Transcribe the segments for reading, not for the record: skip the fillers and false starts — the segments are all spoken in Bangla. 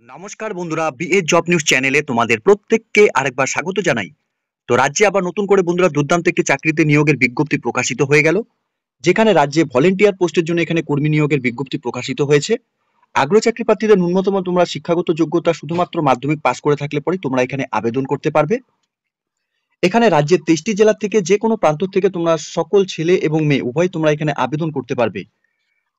নমস্কার বন্ধুরা, বিএ জব নিউজ চ্যানেলে তোমাদের প্রত্যেককে আরেকবার স্বাগত জানাই। তো রাজ্যে আবার নতুন করে বন্ধুরা দুর্দান্ত একটি চাকরিতে নিয়োগের বিজ্ঞপ্তি প্রকাশিত হয়ে গেল, যেখানে রাজ্যে ভলেন্টিয়ার পোস্টের জন্য এখানে কর্মী নিয়োগের বিজ্ঞপ্তি প্রকাশিত হয়েছে। আগ্রহী চাকরি প্রার্থীদের ন্যূনতম তোমরা শিক্ষাগত যোগ্যতা শুধুমাত্র মাধ্যমিক পাস করে থাকলে পরে তোমরা এখানে আবেদন করতে পারবে। এখানে রাজ্যের 23টি জেলা থেকে যে কোনো প্রান্ত থেকে তোমরা সকল ছেলে এবং মেয়ে উভয় তোমরা এখানে আবেদন করতে পারবে।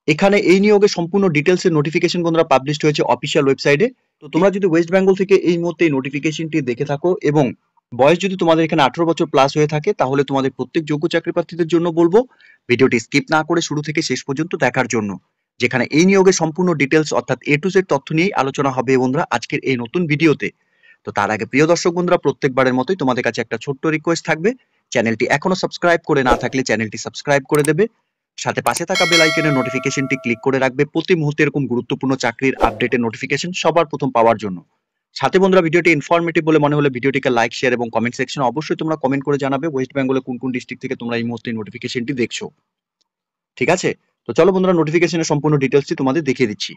এখানে এই নিয়োগের সম্পূর্ণ ডিটেলস এর নোটিফিকেশন বন্ধুরা পাবলিশড হয়েছে অফিসিয়াল ওয়েবসাইটে। তো তোমরা যদি ওয়েস্ট বেঙ্গল থেকে এই মুহূর্তে এই নোটিফিকেশনটি দেখে থাকো এবং বয়স যদি তোমাদের এখানে 18 বছর প্লাস হয়ে থাকে, তাহলে তোমাদের প্রত্যেক যোগ্য চাকরি প্রার্থীদের জন্য বলবো ভিডিওটি স্কিপ না করে শুরু থেকে শেষ পর্যন্ত দেখার জন্য, যেখানে এই নিয়োগের সম্পূর্ণ ডিটেলস অর্থাৎ এ টু জেড তথ্য নিয়েই আলোচনা হবে বন্ধুরা আজকের এই নতুন ভিডিওতে। তো তার আগে প্রিয় দর্শক বন্ধুরা, প্রত্যেকবারের মতোই তোমাদের কাছে একটা ছোট্ট রিকোয়েস্ট থাকবে, চ্যানেলটি এখনো সাবস্ক্রাইব করে না থাকলে চ্যানেলটি সাবস্ক্রাইব করে দেবে, সাথে পাশে থাকা বেল আইকনের নোটিফিকেশনটি ক্লিক করে রাখবে প্রতি মুহূর্তে এরকম গুরুত্বপূর্ণ চাকরির আপডেটের নোটিফিকেশন সবার প্রথম পাওয়ার জন্য। সাথে বন্ধুরা, ভিডিওটি ইনফরমেটিভ বলে মনে হলে ভিডিওটিকে লাইক, শেয়ার এবং কমেন্ট সেকশনে অবশ্যই তোমরা কমেন্ট করে জানাবে ওয়েস্ট বেঙ্গলে কোন কোন ডিস্ট্রিক্ট থেকে তোমরা এই মুহূর্তে নোটিফিকেশনটি দেখছো। ঠিক আছে, তো চলো বন্ধুরা নোটিফিকেশনের সম্পূর্ণ ডিটেলসটি তোমাদের দেখিয়ে দিচ্ছি।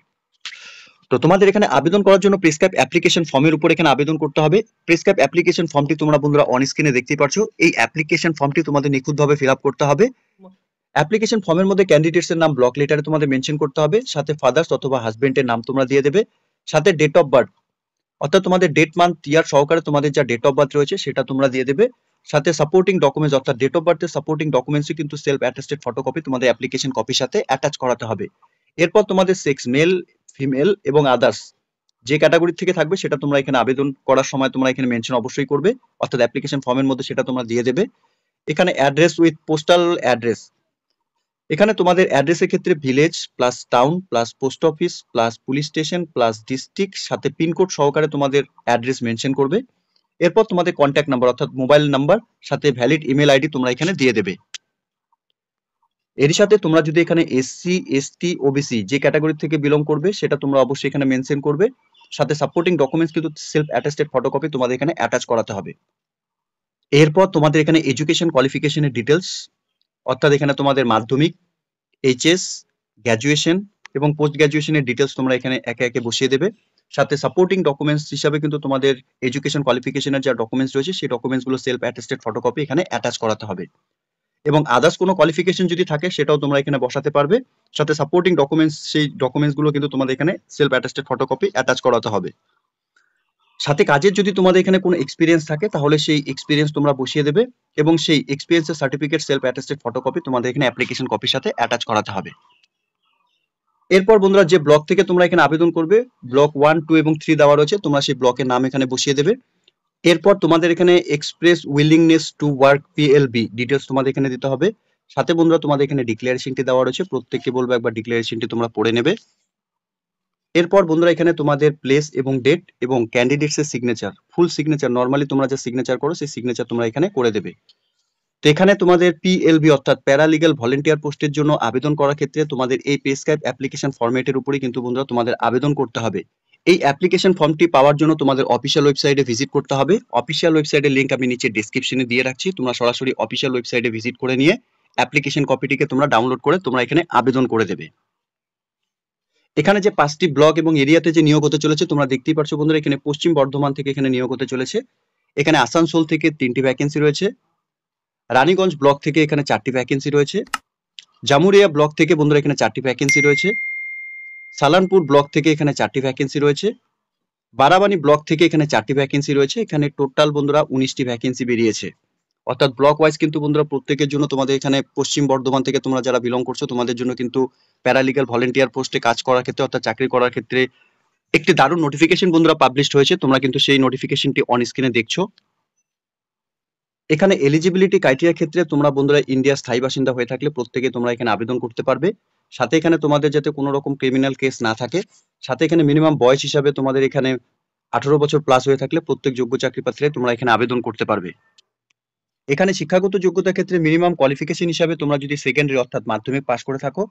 তো তোমাদের এখানে আবেদন করার জন্য প্রেসক্রাইব অ্যাপ্লিকেশন ফর্মের উপর এখানে আবেদন করতে হবে। প্রেসক্রাইব অ্যাপ্লিকেশন ফর্মটি তোমরা বন্ধুরা অন স্ক্রিনে দেখতেই পাচ্ছ। এই অ্যাপ্লিকেশন ফর্মটি তোমাদের নিখুঁতভাবে ফিল আপ করতে হবে। অ্যাপ্লিকেশন ফর্মের মধ্যে ক্যান্ডিডেটস এর নাম ব্লক লেটারে তোমাদের মেনশন করতে হবে, সাথে ফাদার্স অথবা হাজবেন্ডের নাম তোমরা দিয়ে দেবে, সাথে ডেট অফ বার্থ অর্থাৎ তোমাদের ডেট মান্থ ইয়ার সহকারে তোমাদের যা ডেট অফ বার্থ রয়েছে সেটা তোমরা দিয়ে দেবে, সাথে সাপোর্টিং ডকুমেন্টস অর্থাৎ ডেট অফ বার্থের সাপোর্টিং ডকুমেন্টসই কিন্তু সেলফ অ্যাটেস্টেড ফটোকপি তোমাদের অ্যাপ্লিকেশন কপির সাথে অ্যাটাচ করাতে হবে। এরপর তোমাদের সেক্স মেল, ফিমেল এবং আদার্স যে ক্যাটাগরি থেকে থাকবে সেটা তোমরা এখানে আবেদন করার সময় তোমরা এখানে মেনশন অবশ্যই করবে, অর্থাৎ অ্যাপ্লিকেশন ফর্মের মধ্যে সেটা তোমরা দিয়ে দেবে। এখানে অ্যাড্রেস উইথ পোস্টাল অ্যাড্রেস, এখানে তোমাদের অ্যাড্রেসের ক্ষেত্রে village plus town plus post office plus police station plus district সাথে পিনকোড সহকারে তোমাদের অ্যাড্রেস মেনশন করবে। এরপর তোমাদের কন্ট্যাক্ট নাম্বার অর্থাৎ মোবাইল নাম্বার সাথে ভ্যালিড ইমেল আইডি তোমরা এখানে দিয়ে দেবে। এর সাথে তোমরা যদি এখানে এসসি, এসটি, ওবিসি যে ক্যাটাগরি থেকে বিলং করবে সেটা তোমরা অবশ্যই এখানে মেনশন করবে, সাথে সাপোর্টিং ডকুমেন্টস কিন্তু সেলফ অ্যাটেস্টেড ফটোকপি তোমাদের এখানে অ্যাটাচ করাতে হবে। এরপর তোমাদের এখানে এডুকেশন কোয়ালিফিকেশনের ডিটেলস অর্থাৎ এখানে তোমাদের মাধ্যমিক, এইচএস, গ্র্যাজুয়েশন এবং পোস্ট গ্র্যাজুয়েশনের ডিটেলস তোমরা এখানে একে একে বসিয়ে দেবে, সাথে সাপোর্টিং ডকুমেন্টস হিসাবে কিন্তু তোমাদের এডুকেশন কোয়ালিফিকেশনের যা ডকুমেন্টস রয়েছে সেই ডকুমেন্টসগুলো সেলফ অ্যাটেস্টেড ফটোকপি এখানে অ্যাটাচ করাতে হবে, এবং আদার্স কোনো কোয়ালিফিকেশন যদি থাকে সেটাও তোমরা এখানে বসাতে পারবে, সাথে সাপোর্টিং ডকুমেন্টস সেই ডকুমেন্টসগুলো কিন্তু তোমাদের এখানে সেলফ অ্যাটেস্টেড ফটোকপি অ্যাটাচ করাতে হবে। সাথে কাজের যদি তোমাদের এখানে কোনো এক্সপিরিয়েন্স থাকে তাহলে সেই এক্সপিরিয়েন্স তোমরা বসিয়ে দেবে, এবং সেই এক্সপিরিয়েন্সের সার্টিফিকেট সেলফ অ্যাটেস্টেড ফটোকপি তোমাদের এখানে অ্যাপ্লিকেশন কপির সাথে অ্যাটাচ করাতে হবে। এরপর বন্ধুরা যে ব্লক থেকে তোমরা এখানে আবেদন করবে, ব্লক 1, 2 এবং 3 দেওয়া রয়েছে, তোমরা সেই ব্লকের নাম এখানে বসিয়ে দেবে। এরপর তোমাদের এখানে express willingness to work PLB details তোমাদের এখানে দিতে হবে। সাথে বন্ধুরা তোমাদের এখানে ডিক্লারেশনটি দেওয়া রয়েছে, প্রত্যেককে বলবো একবার ডিক্লারেশনটি তোমরা পড়ে নেবে। এরপর বন্ধুরা এখানে তোমাদের প্লেস এবং ডেট এবং ক্যান্ডিডেটস এর সিগনেচার, ফুল সিগনেচার নর্মালি তোমরা যে সিগনেচার করো সেই সিগনেচার তোমরা এখানে করে দেবে। তো এখানে তোমাদের পিএলবি অর্থাৎ প্যারালিগ্যাল ভলেন্টিয়ার পোস্টের জন্য আবেদন করার ক্ষেত্রে তোমাদের এই প্রেসক্রাইব অ্যাপ্লিকেশন ফরম্যাটের উপরেই কিন্তু বন্ধুরা তোমাদের আবেদন করতে হবে। এই অ্যাপ্লিকেশন ফর্মটি পাওয়ার জন্য তোমাদের অফিসিয়াল ওয়েবসাইটে ভিজিট করতে হবে। অফিসিয়াল ওয়েবসাইটের লিংক আমি নিচে ডেসক্রিপশনে দিয়ে রাখছি, তোমরা সরাসরি অফিসিয়াল ওয়েবসাইটে ভিজিট করে নিয়ে অ্যাপ্লিকেশন কপিটিকে তোমরা ডাউনলোড করে তোমরা এখানে আবেদন করে দেবে। এখানে যে 5টি ব্লক এবং এরিয়াতে যে নিয়োগ হতে চলেছে তোমরা দেখতেই পাচ্ছ বন্ধুরা, এখানে পশ্চিম বর্ধমান থেকে এখানে নিয়োগ হতে চলেছে, এখানে আসানসোল থেকে 3টি ভ্যাকেন্সি রয়েছে, রানীগঞ্জ ব্লক থেকে এখানে 4টি ভ্যাকেন্সি রয়েছে, জামুরিয়া ব্লক থেকে বন্ধুরা এখানে 4টি ভ্যাকেন্সি রয়েছে, সালানপুর ব্লক থেকে এখানে 4টি ভ্যাকেন্সি রয়েছে, বারাবানি ব্লক থেকে এখানে 4টি ভ্যাকেন্সি রয়েছে। এখানে টোটাল বন্ধুরা 19টি ভ্যাকেন্সি বেরিয়েছে, অর্থাৎ ব্লক ওয়াইজ কিন্তু বন্ধুরা প্রত্যেকের জন্য তোমাদের এখানে পশ্চিম বর্ধমান থেকে তোমরা যারা বিলং করছো তোমাদের জন্য কিন্তু প্যারালিগ্যাল ভলেন্টিয়ার পোস্টে কাজ করার ক্ষেত্রে অর্থাৎ চাকরি করার ক্ষেত্রে একটি দারুণ নোটিফিকেশন বন্ধুরা পাবলিশড হয়েছে, তোমরা কিন্তু সেই নোটিফিকেশনটি অন স্ক্রিনে দেখছো। এখানে এলিজিবিলিটি ক্রাইটেরিয়া ক্ষেত্রে তোমরা বন্ধুরা ইন্ডিয়ার স্থায়ী বাসিন্দা হয়ে থাকলে প্রত্যেকে তোমরা এখানে আবেদন করতে পারবে, সাথে এখানে তোমাদের যাতে কোনো রকম ক্রিমিনাল কেস না থাকে, সাথে এখানে মিনিমাম বয়স হিসাবে তোমাদের এখানে 18 বছর প্লাস হয়ে থাকলে প্রত্যেক যোগ্য চাকরি প্রার্থীরা তোমরা এখানে আবেদন করতে পারবে। এখানে শিক্ষাগত যোগ্যতার ক্ষেত্রে মিনিমাম কোয়ালিফিকেশন হিসাবে তোমরা যদি সেকেন্ডারি অর্থাৎ মাধ্যমিক পাস করে থাকো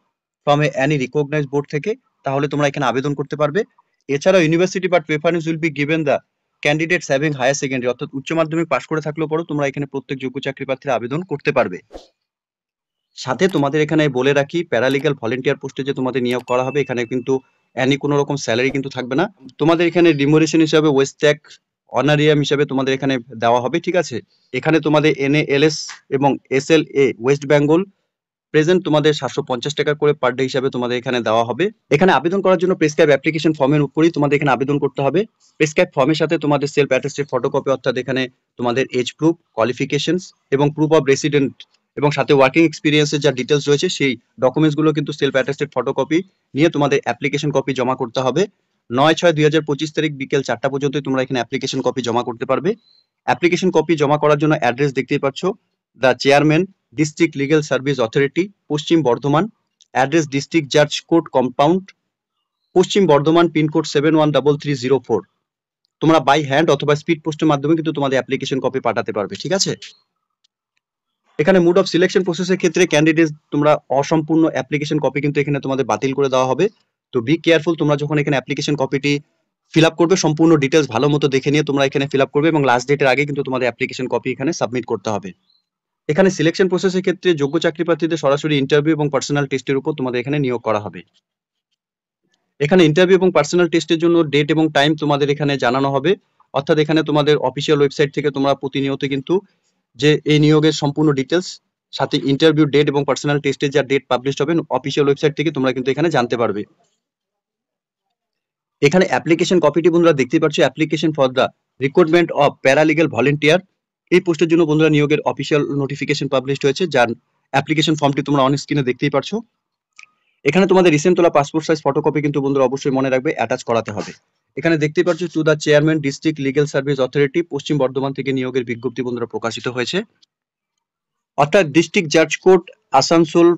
ফ্রম এনি রিকগনাইজড বোর্ড থেকে তাহলে তোমরা এখানে আবেদন করতে পারবে। এছাড়াও university but preference will be given the candidates having higher secondary অর্থাৎ উচ্চ মাধ্যমিক পাস করে থাকলেও পরেও তোমরা এখানে প্রত্যেক যোগ্য চাকরি প্রার্থীরা আবেদন করতে পারবে। সাথে তোমাদের এখানে বলে রাখি প্যারালিগ্যাল ভলেন্টিয়ার পোস্টে যে তোমাদের নিয়োগ করা হবে এখানে কিন্তু কোনো রকম স্যালারি কিন্তু থাকবে না। তোমাদের এখানে রিমুনারেশন হিসাবে ওয়েস্ট ট্যাগ অনারিয়াম হিসাবে তোমাদের এখানে দেওয়া হবে, ঠিক আছে। এখানে তোমাদের NALS এবং SLA ওয়েস্ট বেঙ্গল প্রেজেন্ট তোমাদের 750 টাকা করে পার ডে হিসাবে তোমাদের এখানে দেওয়া হবে। এখানে আবেদন করার জন্য প্রেসক্রাইব অ্যাপ্লিকেশন ফর্মের উপরেই তোমাদের এখানে আবেদন করতে হবে। প্রেসক্রাইব ফর্মের সাথে তোমাদের সেলফ অ্যাটেস্টেড ফটোকপি, অর্থাৎ এখানে তোমাদের এজ প্রুফ, কোয়ালিফিকেশনস এবং প্রুফ অফ রেসিডেন্ট এবং সাথে ওয়ার্কিং এক্সপিরিয়েন্সের যা ডিটেলস রয়েছে সেই ডকুমেন্টসগুলো কিন্তু সেলফ অ্যাটেস্টেড ফটোকপি নিয়ে তোমাদের অ্যাপ্লিকেশন কপি জমা করতে হবে। 9/6/2025 তারিখ বিকেল 4টা পর্যন্ত তোমরা এখানে অ্যাপ্লিকেশন কপি জমা করতে পারবে। অ্যাপ্লিকেশন কপি জমা করার জন্য অ্যাড্রেস দেখতেই পাচ্ছ, the chairman district legal service authority, Paschim Bardhaman. Address district জাজ কোর্ট কম্পাউন্ড, পশ্চিম বর্ধমান, পিনকোড 713304। তোমরা বাই হ্যান্ড অথবা স্পিড পোস্টের মাধ্যমে কিন্তু তোমাদের অ্যাপ্লিকেশন কপি পাঠাতে পারবে, ঠিক আছে। এখানে মুড অফ সিলেকশন প্রসেসের ক্ষেত্রে ক্যান্ডিডেট তোমরা অসম্পূর্ণ অ্যাপ্লিকেশন কপি কিন্তু এখানে তোমাদের বাতিল করে দেওয়া হবে। তো বি কেয়ারফুল, তোমরা যখন এখানে অ্যাপ্লিকেশন কপিটি ফিল আপ করবে সম্পূর্ণ ডিটেলস ভালো মতো দেখে নিয়ে তোমরা এখানে ফিল আপ করবে এবং লাস্ট ডেটের আগে কিন্তু তোমাদের অ্যাপ্লিকেশন কপি এখানে সাবমিট করতে হবে। এখানে সিলেকশন প্রসেসের ক্ষেত্রে যোগ্য চাকরি প্রার্থীদের সরাসরি ইন্টারভিউ এবং পার্সোনাল টেস্টের উপর তোমাদের এখানে নিয়োগ করা হবে। এখানে ইন্টারভিউ এবং পার্সোনাল টেস্টের জন্য ডেট এবং টাইম তোমাদের এখানে জানানো হবে, অর্থাৎ এখানে তোমাদের অফিসিয়াল ওয়েবসাইট থেকে তোমরা প্রতিনিয়ত কিন্তু যে এই নিয়োগের সম্পূর্ণ ডিটেলস সাথে ইন্টারভিউ ডেট এবং পার্সোনাল টেস্টের যা ডেট পাবলিশ হবে অফিসিয়াল ওয়েবসাইট থেকে তোমরা কিন্তু এখানে জানতে পারবে। এখানে অ্যাপ্লিকেশন কপিটি বন্ধুরা দেখতেই পাচ্ছ, application for the recruitment of paralegal volunteer. এই পোস্টের জন্য বন্ধুরা নিয়োগের অফিসিয়াল নোটিফিকেশন পাবলিশ হয়েছে, যার অ্যাপ্লিকেশন ফর্মটি তোমরা অন স্ক্রিনে দেখতেই পাচ্ছ। এখানে তোমাদের রিসেন্ট তোলা পাসপোর্ট সাইজ ফটোকপি কিন্তু বন্ধুরা অবশ্যই মনে রাখবে অ্যাটাচ করাতে হবে। এখানে দেখতেই পাচ্ছ, to the chairman district legal service authority, পশ্চিম বর্ধমান থেকে নিয়োগের বিজ্ঞপ্তি বন্ধুরা প্রকাশিত হয়েছে, অর্থাৎ ডিস্ট্রিক্ট জাজ কোর্ট আসানসোল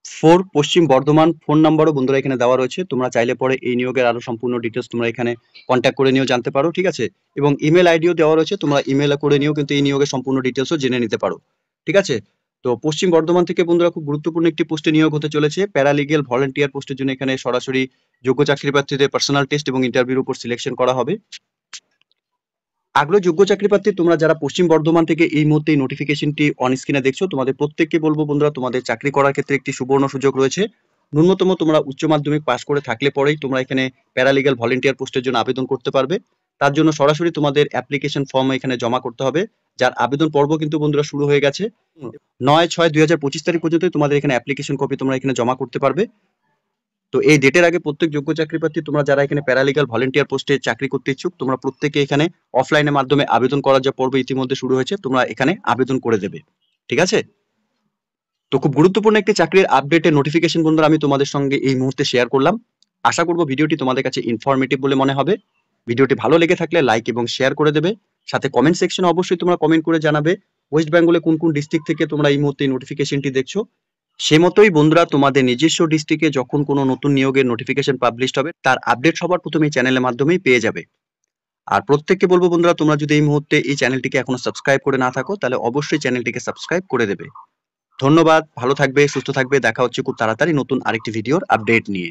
4 পশ্চিম বর্ধমান। ফোন নাম্বারও বন্ধুরা এখানে দেওয়া রয়েছে, তোমরা চাইলে পরে এই নিয়োগের আরো সম্পূর্ণ ডিটেলস তোমরা এখানে কন্ট্যাক্ট করে নিয়েও জানতে পারো, ঠিক আছে। এবং ইমেল আইডিও দেওয়া রয়েছে, তোমরা ইমেল করে নিয়েও কিন্তু এই নিয়োগের সম্পূর্ণ ডিটেলসও জেনে নিতে পারো, ঠিক আছে। তো পশ্চিম বর্ধমান থেকে বন্ধুরা খুব গুরুত্বপূর্ণ একটি পোস্টে নিয়োগ হতে চলেছে, প্যারালিগ্যাল ভলেন্টিয়ার পোস্টের জন্য এখানে সরাসরি যোগ্য চাকরি প্রার্থীদের পার্সোনাল টেস্ট এবং ইন্টারভিউর উপর সিলেকশন করা হবে। আগ্রহী যোগ্য চাকরি প্রার্থী তোমরা যারা পশ্চিম বর্ধমান থেকে এই মুহূর্তে এই নোটিফিকেশনটি অন স্ক্রিনে দেখছো, তোমাদের প্রত্যেককে বলবো বন্ধুরা, তোমাদের চাকরি করার ক্ষেত্রে একটি সুবর্ণ সুযোগ রয়েছে। ন্যূনতম তোমরা উচ্চ মাধ্যমিক পাস করে থাকলে পরেই তোমরা এখানে প্যারালিগ্যাল ভলেন্টিয়ার পোস্টের জন্য আবেদন করতে পারবে। তার জন্য সরাসরি তোমাদের অ্যাপ্লিকেশন ফর্ম এখানে জমা করতে হবে, যার আবেদন পর্ব কিন্তু বন্ধুরা শুরু হয়ে গেছে। 9/6/2025 তারিখ পর্যন্ত তোমাদের এখানে অ্যাপ্লিকেশন কপি তোমরা এখানে জমা করতে পারবে। তো এই ডেটের আগে প্রত্যেক যোগ্য চাকরি প্রার্থী তোমরা যারা এখানে প্যারালিগ্যাল ভলেন্টিয়ার পোস্টে চাকরি করতে ইচ্ছুক, তোমরা প্রত্যেকে এখানে অফলাইনের মাধ্যমে আবেদন করার যে পর্ব ইতিমধ্যে শুরু হয়েছে, তোমরা এখানে আবেদন করে দেবে, ঠিক আছে। তো খুব গুরুত্বপূর্ণ একটি চাকরির আপডেটের নোটিফিকেশন বন্ধুরা আমি তোমাদের সঙ্গে এই মুহূর্তে শেয়ার করলাম। আশা করব ভিডিওটি তোমাদের কাছে ইনফরমেটিভ বলে মনে হবে। ভিডিওটি ভালো লেগে থাকলে লাইক এবং শেয়ার করে দেবে, সাথে কমেন্ট সেকশনে অবশ্যই তোমরা কমেন্ট করে জানাবে ওয়েস্ট বেঙ্গলে কোন কোন ডিস্ট্রিক্ট থেকে তোমরা এই মুহূর্তে নোটিফিকেশনটি দেখছো। সে মতোই বন্ধুরা তোমাদের নিজস্ব ডিস্ট্রিক্টে যখন কোনো নতুন নিয়োগের নোটিফিকেশন পাবলিশ হবে তার আপডেট সবার প্রথমে এই চ্যানেলের মাধ্যমেই পেয়ে যাবে। আর প্রত্যেককে বলবো বন্ধুরা, তোমরা যদি এই মুহূর্তে এই চ্যানেলটিকে এখনো সাবস্ক্রাইব করে না থাকো তাহলে অবশ্যই চ্যানেলটিকে সাবস্ক্রাইব করে দেবে। ধন্যবাদ, ভালো থাকবে, সুস্থ থাকবে, দেখা হচ্ছে খুব তাড়াতাড়ি নতুন আরেকটি ভিডিওর আপডেট নিয়ে।